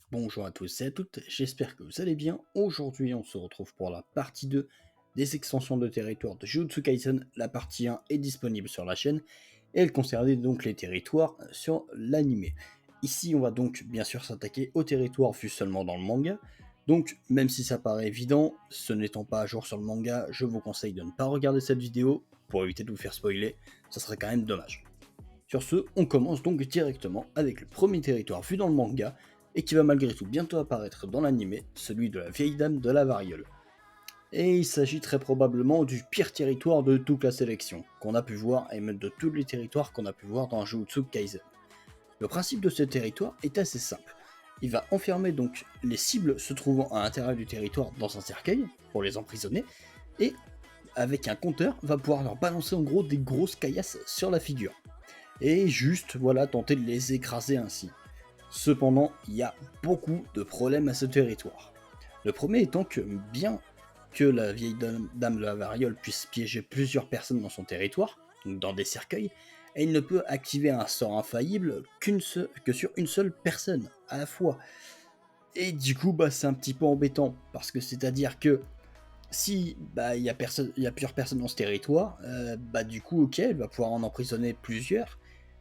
Bonjour à tous et à toutes, j'espère que vous allez bien. Aujourd'hui, on se retrouve pour la partie 2 des extensions de territoire de Jujutsu Kaisen. La partie 1 est disponible sur la chaîne et elle concernait donc les territoires sur l'anime. Ici, on va donc bien sûr s'attaquer aux territoires vus seulement dans le manga. Donc, même si ça paraît évident, ce n'étant pas à jour sur le manga, je vous conseille de ne pas regarder cette vidéo pour éviter de vous faire spoiler, ça serait quand même dommage. Sur ce, on commence donc directement avec le premier territoire vu dans le manga, et qui va malgré tout bientôt apparaître dans l'anime, celui de la vieille dame de la variole. Et il s'agit très probablement du pire territoire de toute la sélection, qu'on a pu voir, et même de tous les territoires qu'on a pu voir dans Jujutsu Kaisen. Le principe de ce territoire est assez simple. Il va enfermer donc les cibles se trouvant à l'intérieur du territoire dans un cercueil, pour les emprisonner, et avec un compteur, va pouvoir leur balancer en gros des grosses caillasses sur la figure et juste voilà tenter de les écraser ainsi. Cependant, il y a beaucoup de problèmes à ce territoire. Le premier étant que bien que la vieille dame de la variole puisse piéger plusieurs personnes dans son territoire, donc dans des cercueils, elle ne peut activer un sort infaillible que sur une seule personne à la fois. Et du coup, c'est un petit peu embêtant, parce que c'est-à-dire que si il y a plusieurs personnes dans ce territoire, du coup, ok, elle va pouvoir en emprisonner plusieurs,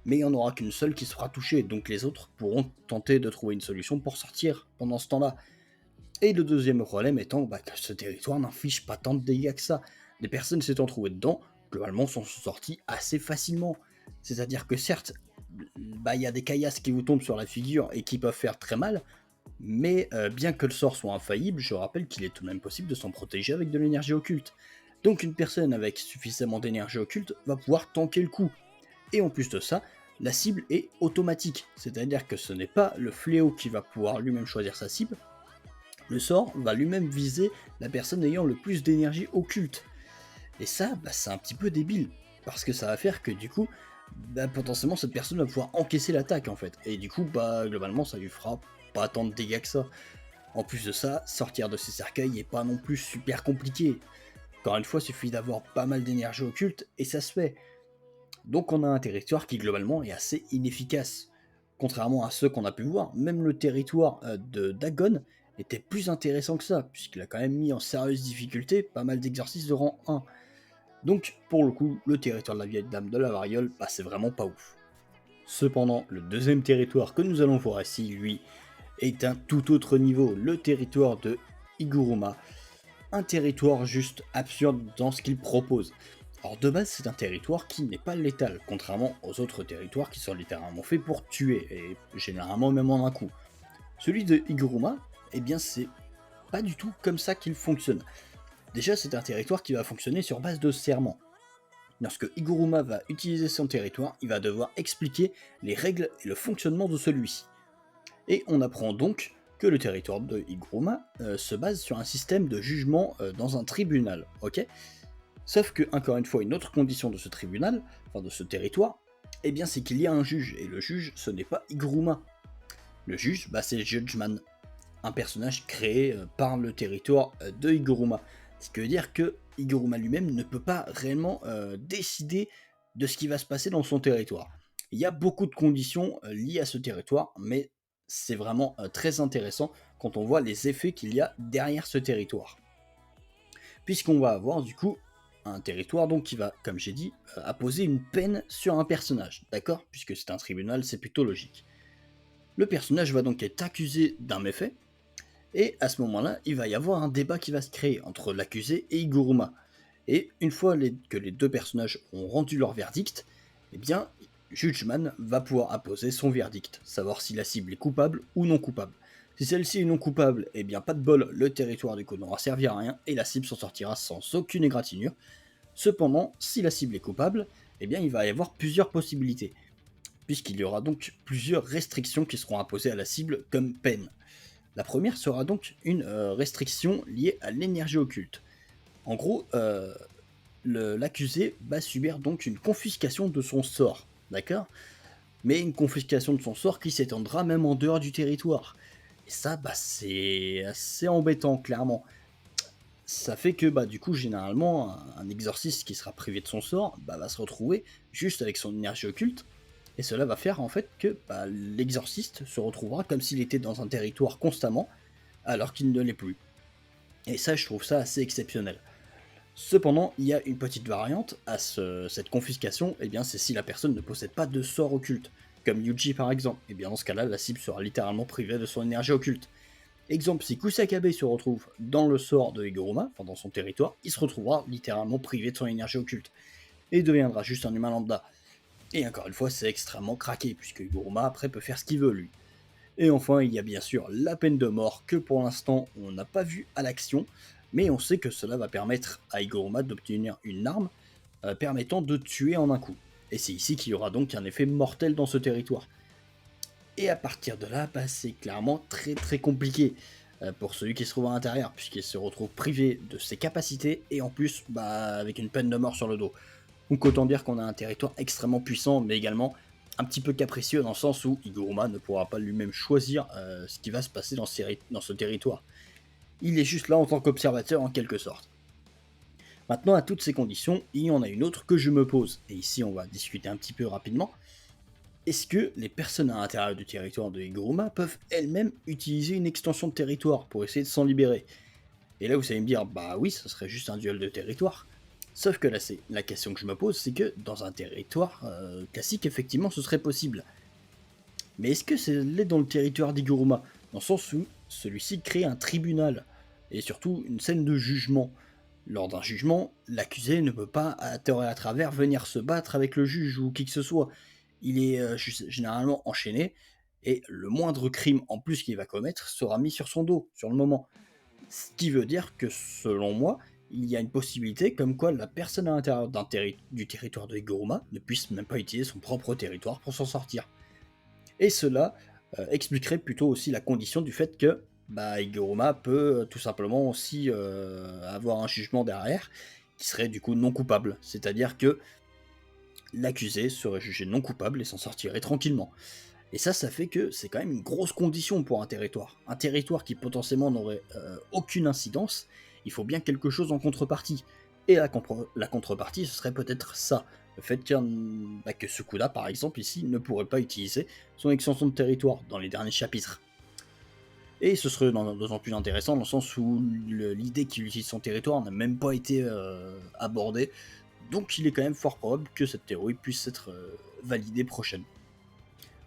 mais il n'y en aura qu'une seule qui sera touchée, donc les autres pourront tenter de trouver une solution pour sortir pendant ce temps-là. Et le deuxième problème étant que ce territoire n'inflige pas tant de dégâts que ça. Les personnes s'étant trouvées dedans, globalement, sont sorties assez facilement. C'est-à-dire que certes, il y a des caillasses qui vous tombent sur la figure et qui peuvent faire très mal, mais bien que le sort soit infaillible, je rappelle qu'il est tout de même possible de s'en protéger avec de l'énergie occulte. Donc une personne avec suffisamment d'énergie occulte va pouvoir tanker le coup. Et en plus de ça, la cible est automatique, c'est-à-dire que ce n'est pas le fléau qui va pouvoir lui-même choisir sa cible, le sort va lui-même viser la personne ayant le plus d'énergie occulte. Et ça, c'est un petit peu débile, parce que ça va faire que du coup, potentiellement cette personne va pouvoir encaisser l'attaque en fait, et du coup, globalement ça lui fera pas tant de dégâts que ça. En plus de ça, sortir de ces cercueils est pas non plus super compliqué. Encore une fois, il suffit d'avoir pas mal d'énergie occulte et ça se fait. Donc on a un territoire qui globalement est assez inefficace. Contrairement à ceux qu'on a pu voir, même le territoire de Dagon était plus intéressant que ça, puisqu'il a quand même mis en sérieuse difficulté pas mal d'exercices de rang 1. Donc pour le coup, le territoire de la vieille dame de la variole, c'est vraiment pas ouf. Cependant, le deuxième territoire que nous allons voir ici, lui, est un tout autre niveau, le territoire de Iguruma, un territoire juste absurde dans ce qu'il propose. Alors de base, c'est un territoire qui n'est pas létal, contrairement aux autres territoires qui sont littéralement faits pour tuer, et généralement même en un coup. Celui de Iguruma, eh bien c'est pas du tout comme ça qu'il fonctionne. Déjà, c'est un territoire qui va fonctionner sur base de serment. Lorsque Iguruma va utiliser son territoire, il va devoir expliquer les règles et le fonctionnement de celui-ci. Et on apprend donc que le territoire de Iguruma se base sur un système de jugement dans un tribunal, ok. Sauf que, encore une fois, une autre condition de ce tribunal, enfin de ce territoire, eh bien c'est qu'il y a un juge, et le juge, ce n'est pas Iguruma. Le juge, c'est Judgeman, un personnage créé par le territoire de Iguruma. Ce qui veut dire que Iguruma lui-même ne peut pas réellement décider de ce qui va se passer dans son territoire. Il y a beaucoup de conditions liées à ce territoire, mais c'est vraiment très intéressant quand on voit les effets qu'il y a derrière ce territoire. Puisqu'on va avoir du coup un territoire donc qui va, comme j'ai dit, apposer une peine sur un personnage, d'accord. Puisque c'est un tribunal, c'est plutôt logique. Le personnage va donc être accusé d'un méfait, et à ce moment-là, il va y avoir un débat qui va se créer entre l'accusé et Iguruma. Et une fois que les deux personnages ont rendu leur verdict, eh bien, Judgeman va pouvoir apposer son verdict, savoir si la cible est coupable ou non coupable. Si celle-ci est non coupable, eh bien pas de bol, le territoire du coup n'aura servi à rien et la cible s'en sortira sans aucune égratignure. Cependant, si la cible est coupable, eh bien il va y avoir plusieurs possibilités, puisqu'il y aura donc plusieurs restrictions qui seront imposées à la cible comme peine. La première sera donc une restriction liée à l'énergie occulte. En gros, l'accusé va subir donc une confiscation de son sort, d'accord. Mais une confiscation de son sort qui s'étendra même en dehors du territoire. Et ça, c'est assez embêtant, clairement. Ça fait que, du coup, généralement, un exorciste qui sera privé de son sort va se retrouver juste avec son énergie occulte, et cela va faire en fait que l'exorciste se retrouvera comme s'il était dans un territoire constamment, alors qu'il ne l'est plus. Et ça, je trouve ça assez exceptionnel. Cependant, il y a une petite variante à cette confiscation, et bien c'est si la personne ne possède pas de sort occulte, comme Yuji par exemple, et bien dans ce cas-là, la cible sera littéralement privée de son énergie occulte. Exemple, si Kusakabe se retrouve dans le sort de Higuruma, enfin dans son territoire, il se retrouvera littéralement privé de son énergie occulte, et deviendra juste un humain lambda. Et encore une fois, c'est extrêmement craqué, puisque Higuruma après peut faire ce qu'il veut lui. Et enfin, il y a bien sûr la peine de mort que pour l'instant on n'a pas vu à l'action, mais on sait que cela va permettre à Higuruma d'obtenir une arme permettant de tuer en un coup. Et c'est ici qu'il y aura donc un effet mortel dans ce territoire. Et à partir de là, c'est clairement très très compliqué pour celui qui se trouve à l'intérieur, puisqu'il se retrouve privé de ses capacités et en plus avec une peine de mort sur le dos. Donc autant dire qu'on a un territoire extrêmement puissant, mais également un petit peu capricieux dans le sens où Higuruma ne pourra pas lui-même choisir ce qui va se passer dans ce territoire. Il est juste là en tant qu'observateur en quelque sorte. Maintenant, à toutes ces conditions, il y en a une autre que je me pose, et ici on va discuter un petit peu rapidement. Est-ce que les personnes à l'intérieur du territoire de Higuruma peuvent elles-mêmes utiliser une extension de territoire pour essayer de s'en libérer? Et là vous allez me dire, bah oui, ce serait juste un duel de territoire. Sauf que là, c'est la question que je me pose, c'est que dans un territoire classique, effectivement, ce serait possible. Mais est-ce que c'est l'est dans le territoire d'Higuruma? Dans le sens où celui-ci crée un tribunal, et surtout une scène de jugement. Lors d'un jugement, l'accusé ne peut pas, à tort et à travers, venir se battre avec le juge ou qui que ce soit. Il est généralement enchaîné, et le moindre crime en plus qu'il va commettre sera mis sur son dos, sur le moment. Ce qui veut dire que, selon moi, il y a une possibilité comme quoi la personne à l'intérieur du territoire de Higuruma ne puisse même pas utiliser son propre territoire pour s'en sortir. Et cela expliquerait plutôt aussi la condition du fait que Higuruma peut tout simplement aussi avoir un jugement derrière qui serait du coup non coupable. C'est-à-dire que l'accusé serait jugé non coupable et s'en sortirait tranquillement. Et ça fait que c'est quand même une grosse condition pour un territoire. Un territoire qui potentiellement n'aurait aucune incidence, il faut bien quelque chose en contrepartie. Et la contrepartie, ce serait peut-être ça. Le fait que Sukuda, par exemple, ici, ne pourrait pas utiliser son extension de territoire dans les derniers chapitres. Et ce serait d'autant plus intéressant dans le sens où l'idée qu'il utilise son territoire n'a même pas été abordée. Donc il est quand même fort probable que cette théorie puisse être validée prochainement.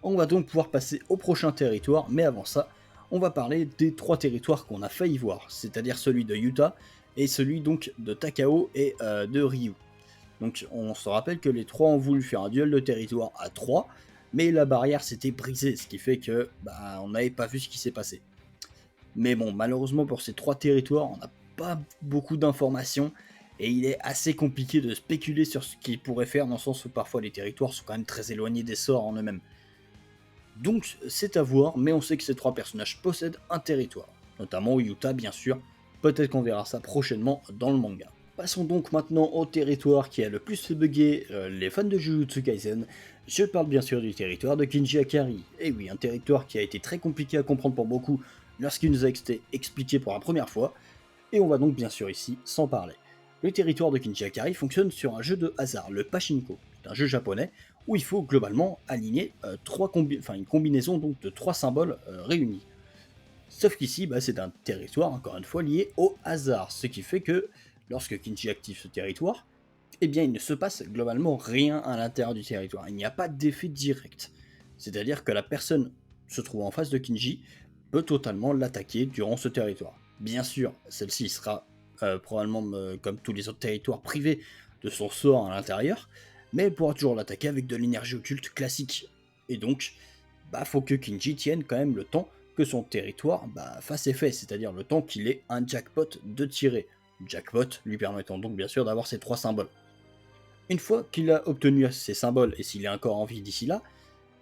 On va donc pouvoir passer au prochain territoire, mais avant ça, on va parler des 3 territoires qu'on a failli voir, c'est-à-dire celui de Yuta et celui donc de Takao et de Ryu. Donc on se rappelle que les 3 ont voulu faire un duel de territoire à 3, mais la barrière s'était brisée, ce qui fait que on n'avait pas vu ce qui s'est passé. Mais bon, malheureusement pour ces 3 territoires, on n'a pas beaucoup d'informations, et il est assez compliqué de spéculer sur ce qu'ils pourraient faire, dans le sens où parfois les territoires sont quand même très éloignés des sorts en eux-mêmes. Donc c'est à voir, mais on sait que ces 3 personnages possèdent un territoire, notamment Yuta bien sûr, peut-être qu'on verra ça prochainement dans le manga. Passons donc maintenant au territoire qui a le plus fait bugger les fans de Jujutsu Kaisen. Je parle bien sûr du territoire de Kinji Akari. Et oui, un territoire qui a été très compliqué à comprendre pour beaucoup lorsqu'il nous a été expliqué pour la première fois, et on va donc bien sûr ici s'en parler. Le territoire de Kinji Akari fonctionne sur un jeu de hasard, le Pachinko. C'est un jeu japonais où il faut globalement aligner une combinaison donc de 3 symboles réunis. Sauf qu'ici, c'est un territoire, encore une fois, lié au hasard, ce qui fait que, lorsque Kinji active ce territoire, eh bien il ne se passe globalement rien à l'intérieur du territoire, il n'y a pas d'effet direct. C'est-à-dire que la personne se trouvant en face de Kinji peut totalement l'attaquer durant ce territoire. Bien sûr, celle-ci sera probablement, comme tous les autres territoires, privée de son sort à l'intérieur, mais elle pourra toujours l'attaquer avec de l'énergie occulte classique. Et donc, faut que Kinji tienne quand même le temps que son territoire fasse effet, c'est-à-dire le temps qu'il ait un jackpot de tirer. Jackpot lui permettant donc bien sûr d'avoir ces 3 symboles. Une fois qu'il a obtenu ces symboles, et s'il est encore en vie d'ici là,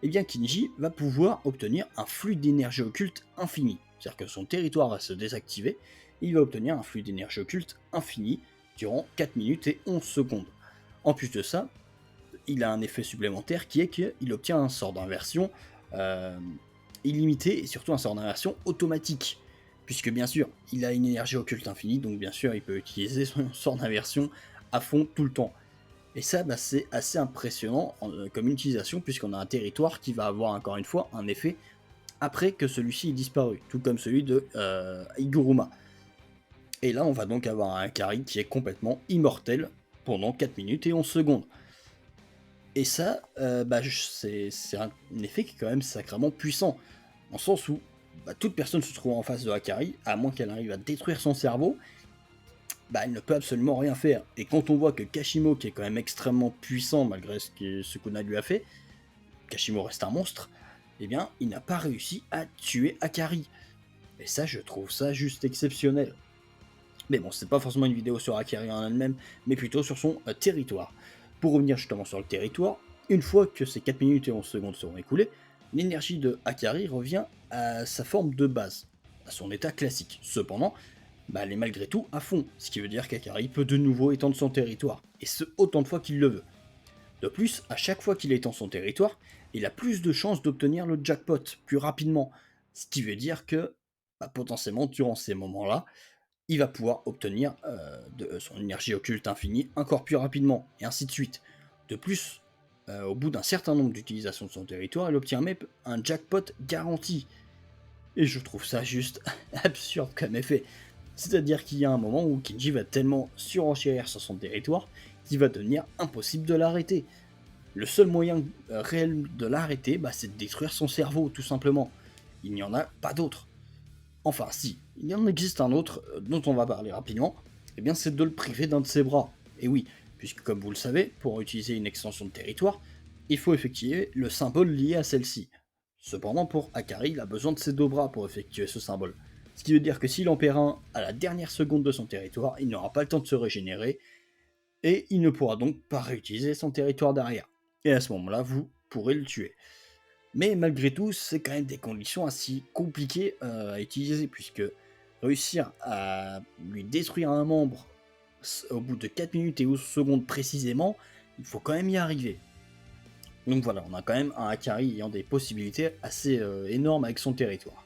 eh bien Kinji va pouvoir obtenir un flux d'énergie occulte infini. C'est-à-dire que son territoire va se désactiver, et il va obtenir un flux d'énergie occulte infini durant 4 minutes et 11 secondes. En plus de ça, il a un effet supplémentaire qui est qu'il obtient un sort d'inversion illimité et surtout un sort d'inversion automatique. Puisque bien sûr, il a une énergie occulte infinie, donc bien sûr, il peut utiliser son sort d'inversion à fond tout le temps. Et ça, bah, c'est assez impressionnant comme utilisation, puisqu'on a un territoire qui va avoir encore une fois un effet après que celui-ci ait disparu, tout comme celui de Iguruma. Et là, on va donc avoir un Akari qui est complètement immortel pendant 4 minutes et 11 secondes. Et ça, bah, c'est un effet qui est quand même sacrément puissant, en sens où bah, toute personne se trouvant en face de Akari, à moins qu'elle arrive à détruire son cerveau, bah, elle ne peut absolument rien faire. Et quand on voit que Kashimo, qui est quand même extrêmement puissant malgré ce que Sukuna lui a fait, Kashimo reste un monstre, eh bien, il n'a pas réussi à tuer Akari. Et ça, je trouve ça juste exceptionnel. Mais bon, c'est pas forcément une vidéo sur Akari en elle-même, mais plutôt sur son territoire. Pour revenir justement sur le territoire, une fois que ces 4 minutes et 11 secondes seront écoulées, l'énergie de Akari revient à sa forme de base, à son état classique. Cependant, bah, elle est malgré tout à fond, ce qui veut dire qu'Akari peut de nouveau étendre son territoire, et ce autant de fois qu'il le veut. De plus, à chaque fois qu'il étend son territoire, il a plus de chances d'obtenir le jackpot plus rapidement, ce qui veut dire que bah, potentiellement durant ces moments-là, il va pouvoir obtenir de son énergie occulte infinie encore plus rapidement, et ainsi de suite. De plus, au bout d'un certain nombre d'utilisations de son territoire, il obtient même un jackpot garanti. Et je trouve ça juste absurde comme effet. C'est-à-dire qu'il y a un moment où Kinji va tellement surenchérir sur son territoire qu'il va devenir impossible de l'arrêter. Le seul moyen réel de l'arrêter, bah, c'est de détruire son cerveau, tout simplement. Il n'y en a pas d'autre. Enfin, si, il y en existe un autre dont on va parler rapidement, et bien c'est de le priver d'un de ses bras. Et oui, puisque comme vous le savez, pour utiliser une extension de territoire, il faut effectuer le symbole lié à celle-ci. Cependant, pour Akari, il a besoin de ses deux bras pour effectuer ce symbole. Ce qui veut dire que s'il en perd un à la dernière seconde de son territoire, il n'aura pas le temps de se régénérer, et il ne pourra donc pas réutiliser son territoire derrière. Et à ce moment-là, vous pourrez le tuer. Mais malgré tout, c'est quand même des conditions assez compliquées à utiliser, puisque réussir à lui détruire un membre au bout de 4 minutes et 11 secondes précisément, il faut quand même y arriver. Donc voilà, on a quand même un Akari ayant des possibilités assez énormes avec son territoire.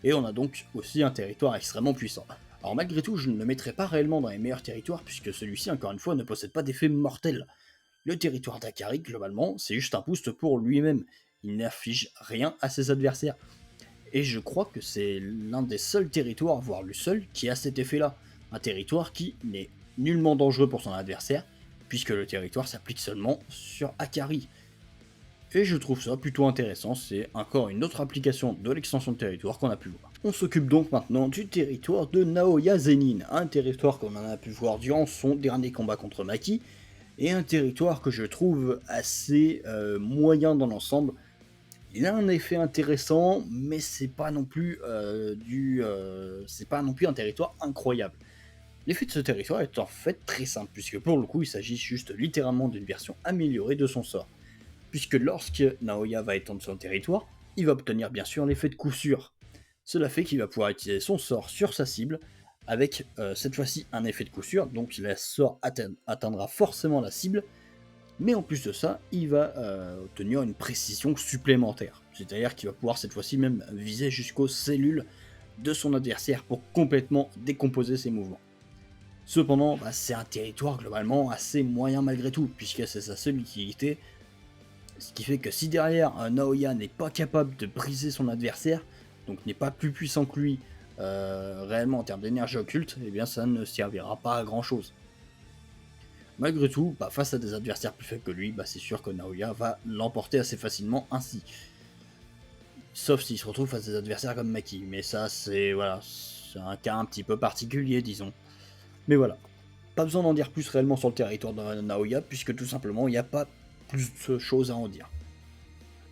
Et on a donc aussi un territoire extrêmement puissant. Alors malgré tout, je ne le mettrai pas réellement dans les meilleurs territoires, puisque celui-ci, encore une fois, ne possède pas d'effet mortel. Le territoire d'Akari, globalement, c'est juste un boost pour lui-même. Il n'afflige rien à ses adversaires. Et je crois que c'est l'un des seuls territoires, voire le seul, qui a cet effet-là. Un territoire qui n'est nullement dangereux pour son adversaire, puisque le territoire s'applique seulement sur Akari. Et je trouve ça plutôt intéressant, c'est encore une autre application de l'extension de territoire qu'on a pu voir. On s'occupe donc maintenant du territoire de Naoya Zenin, un territoire qu'on en a pu voir durant son dernier combat contre Maki, et un territoire que je trouve assez moyen dans l'ensemble. Il a un effet intéressant, mais c'est pas non plus c'est pas non plus un territoire incroyable. L'effet de ce territoire est en fait très simple, puisque pour le coup il s'agit juste littéralement d'une version améliorée de son sort. Puisque lorsque Naoya va étendre son territoire, il va obtenir bien sûr l'effet de coup sûr. Cela fait qu'il va pouvoir utiliser son sort sur sa cible, avec cette fois-ci un effet de coup sûr, donc le sort atteindra forcément la cible, mais en plus de ça, il va obtenir une précision supplémentaire. C'est-à-dire qu'il va pouvoir cette fois-ci même viser jusqu'aux cellules de son adversaire pour complètement décomposer ses mouvements. Cependant, bah, c'est un territoire globalement assez moyen malgré tout, puisque c'est sa seule utilité, ce qui fait que si derrière un Naoya n'est pas capable de briser son adversaire, donc n'est pas plus puissant que lui réellement en termes d'énergie occulte, eh bien ça ne servira pas à grand chose. Malgré tout, bah, face à des adversaires plus faibles que lui, bah, c'est sûr que Naoya va l'emporter assez facilement ainsi. Sauf s'il se retrouve face à des adversaires comme Maki, mais ça c'est voilà, c'est un cas un petit peu particulier disons. Mais voilà, pas besoin d'en dire plus réellement sur le territoire de Naoya, puisque tout simplement il n'y a pas plus de choses à en dire.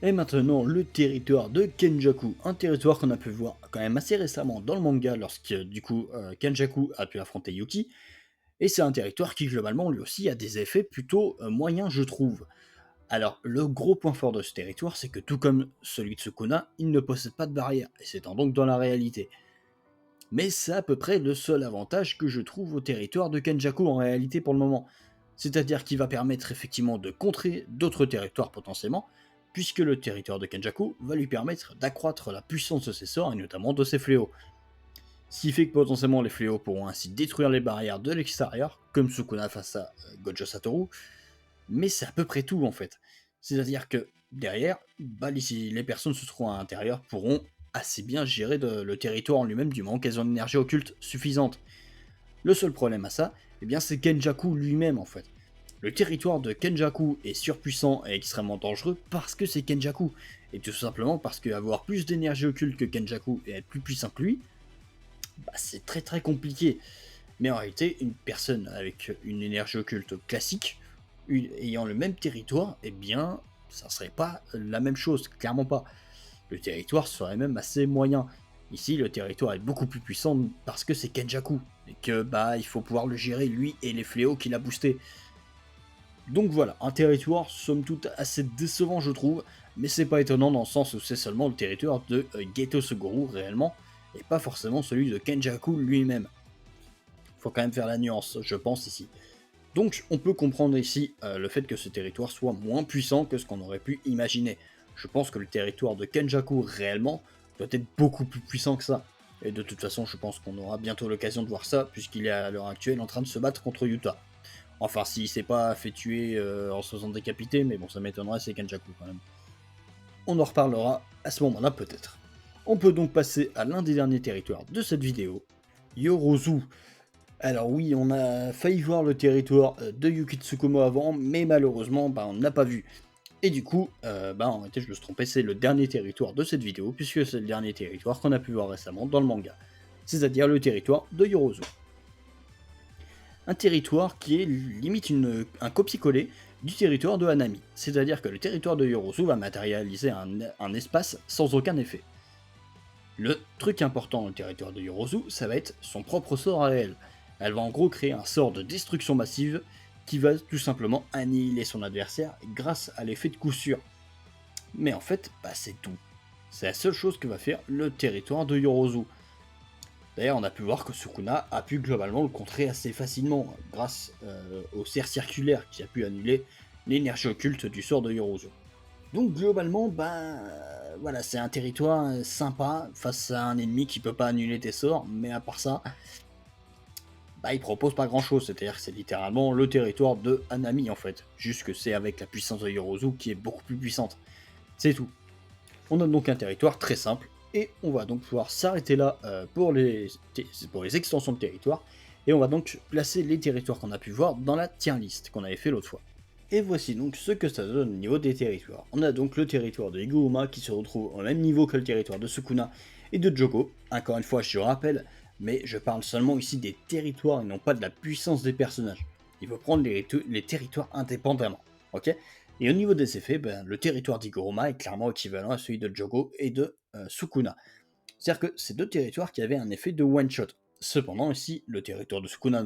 Et maintenant le territoire de Kenjaku, un territoire qu'on a pu voir quand même assez récemment dans le manga lorsque du coup Kenjaku a pu affronter Yuki, et c'est un territoire qui globalement lui aussi a des effets plutôt moyens je trouve. Alors le gros point fort de ce territoire c'est que tout comme celui de Sukuna, il ne possède pas de barrière, et c'est donc dans la réalité. Mais c'est à peu près le seul avantage que je trouve au territoire de Kenjaku en réalité pour le moment. C'est-à-dire qu'il va permettre effectivement de contrer d'autres territoires potentiellement, puisque le territoire de Kenjaku va lui permettre d'accroître la puissance de ses sorts et notamment de ses fléaux. Ce qui fait que potentiellement les fléaux pourront ainsi détruire les barrières de l'extérieur, comme Sukuna face à Gojo Satoru, mais c'est à peu près tout en fait. C'est-à-dire que derrière, bah, les personnes se trouvent à l'intérieur pourront assez bien gérer le territoire en lui-même du moment qu'elles ont une énergie occulte suffisante. Le seul problème à ça, eh bien, c'est Kenjaku lui-même en fait. Le territoire de Kenjaku est surpuissant et extrêmement dangereux parce que c'est Kenjaku. Et tout simplement parce qu'avoir plus d'énergie occulte que Kenjaku et être plus puissant que lui, bah, c'est très très compliqué. Mais en réalité, une personne avec une énergie occulte classique, ayant le même territoire, eh bien, ça serait pas la même chose, clairement pas. Le territoire serait même assez moyen. Ici, le territoire est beaucoup plus puissant parce que c'est Kenjaku, et que bah il faut pouvoir le gérer lui et les fléaux qu'il a boostés. Donc voilà, un territoire somme toute assez décevant je trouve, mais c'est pas étonnant dans le sens où c'est seulement le territoire de Geto Suguru réellement, et pas forcément celui de Kenjaku lui-même. Faut quand même faire la nuance, je pense ici. Donc on peut comprendre ici le fait que ce territoire soit moins puissant que ce qu'on aurait pu imaginer. Je pense que le territoire de Kenjaku réellement doit être beaucoup plus puissant que ça. Et de toute façon, je pense qu'on aura bientôt l'occasion de voir ça, puisqu'il est à l'heure actuelle en train de se battre contre Yuta. Enfin, s'il s'est pas fait tuer en se faisant décapiter, mais bon, ça m'étonnerait, c'est Kenjaku quand même. On en reparlera à ce moment-là peut-être. On peut donc passer à l'un des derniers territoires de cette vidéo, Yorozu. Alors oui, on a failli voir le territoire de Yukitsukumo avant, mais malheureusement, bah, on n'a pas vu. Et du coup, bah, en réalité, je me suis trompé, c'est le dernier territoire de cette vidéo, puisque c'est le dernier territoire qu'on a pu voir récemment dans le manga. C'est-à-dire le territoire de Yorozu. Un territoire qui est limite un copier-coller du territoire de Hanami. C'est-à-dire que le territoire de Yorozu va matérialiser un espace sans aucun effet. Le truc important dans le territoire de Yorozu, ça va être son propre sort à elle. Elle va en gros créer un sort de destruction massive qui va tout simplement annihiler son adversaire grâce à l'effet de coup sûr. Mais en fait, bah, c'est tout. C'est la seule chose que va faire le territoire de Yorozu. D'ailleurs, on a pu voir que Sukuna a pu globalement le contrer assez facilement grâce au cerf circulaire qui a pu annuler l'énergie occulte du sort de Yorozu. Donc globalement, ben voilà, c'est un territoire sympa face à un ennemi qui peut pas annuler tes sorts, mais à part ça, bah il propose pas grand chose, c'est-à-dire que c'est littéralement le territoire de Hanami en fait, juste que c'est avec la puissance de Yorozu qui est beaucoup plus puissante. C'est tout. On a donc un territoire très simple, et on va donc pouvoir s'arrêter là pour les extensions de territoire, et on va donc placer les territoires qu'on a pu voir dans la tier list qu'on avait fait l'autre fois. Et voici donc ce que ça donne au niveau des territoires. On a donc le territoire de Higuruma qui se retrouve au même niveau que le territoire de Sukuna et de Jogo. Encore une fois, je rappelle, mais je parle seulement ici des territoires et non pas de la puissance des personnages. Il faut prendre les territoires indépendamment. Ok. Et au niveau des effets, ben, le territoire d'Higuruma est clairement équivalent à celui de Jogo et de Sukuna. C'est-à-dire que c'est deux territoires qui avaient un effet de one-shot. Cependant, ici, le territoire de Sukuna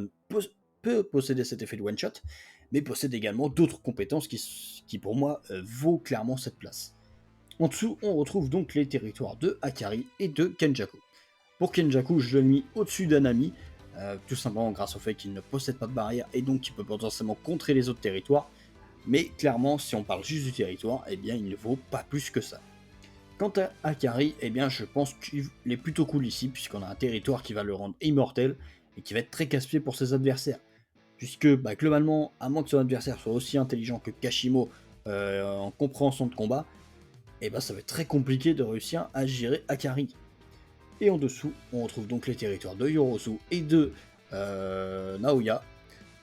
peut posséder cet effet de one-shot, mais possède également d'autres compétences qui pour moi, vaut clairement cette place. En dessous, on retrouve donc les territoires de Akari et de Kenjaku. Pour Kenjaku, je l'ai mis au-dessus d'Anami, tout simplement grâce au fait qu'il ne possède pas de barrière et donc qu'il peut potentiellement contrer les autres territoires, mais clairement, si on parle juste du territoire, eh bien il ne vaut pas plus que ça. Quant à Akari, eh bien je pense qu'il est plutôt cool ici, puisqu'on a un territoire qui va le rendre immortel, et qui va être très casse-pied pour ses adversaires. Puisque bah, globalement, à moins que son adversaire soit aussi intelligent que Kashimo en compréhension de combat, et bah, ça va être très compliqué de réussir à gérer Akari. Et en dessous, on retrouve donc les territoires de Yorozu et de Naoya.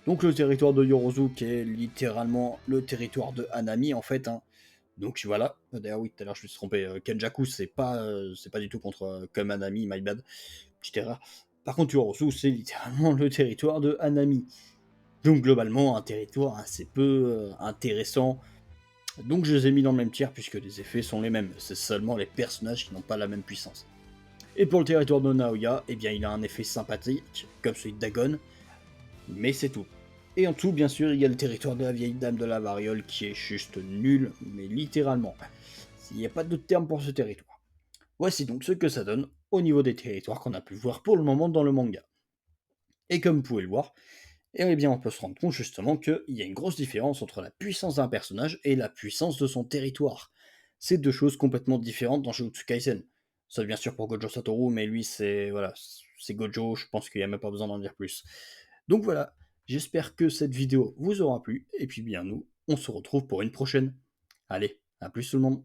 Donc le territoire de Yorozu qui est littéralement le territoire de Hanami en fait. Hein. Donc voilà, d'ailleurs oui, tout à l'heure je me suis trompé, Kenjaku c'est pas du tout contre comme Hanami, my bad, petite erreur. Par contre Yorozu c'est littéralement le territoire de Hanami. Donc globalement un territoire assez peu intéressant. Donc je les ai mis dans le même tiers puisque les effets sont les mêmes, c'est seulement les personnages qui n'ont pas la même puissance. Et pour le territoire de Naoya, eh bien il a un effet sympathique, comme celui de Dagon, mais c'est tout. Et en tout, bien sûr, il y a le territoire de la vieille dame de la variole qui est juste nul, mais littéralement. Il n'y a pas d'autre terme pour ce territoire. Voici donc ce que ça donne au niveau des territoires qu'on a pu voir pour le moment dans le manga. Et comme vous pouvez le voir, eh bien on peut se rendre compte justement qu'il y a une grosse différence entre la puissance d'un personnage et la puissance de son territoire. C'est deux choses complètement différentes dans Jujutsu Kaisen. Ça bien sûr pour Gojo Satoru, mais lui c'est voilà, c'est Gojo, je pense qu'il n'y a même pas besoin d'en dire plus. Donc voilà, j'espère que cette vidéo vous aura plu, et puis bien nous, on se retrouve pour une prochaine. Allez, à plus tout le monde.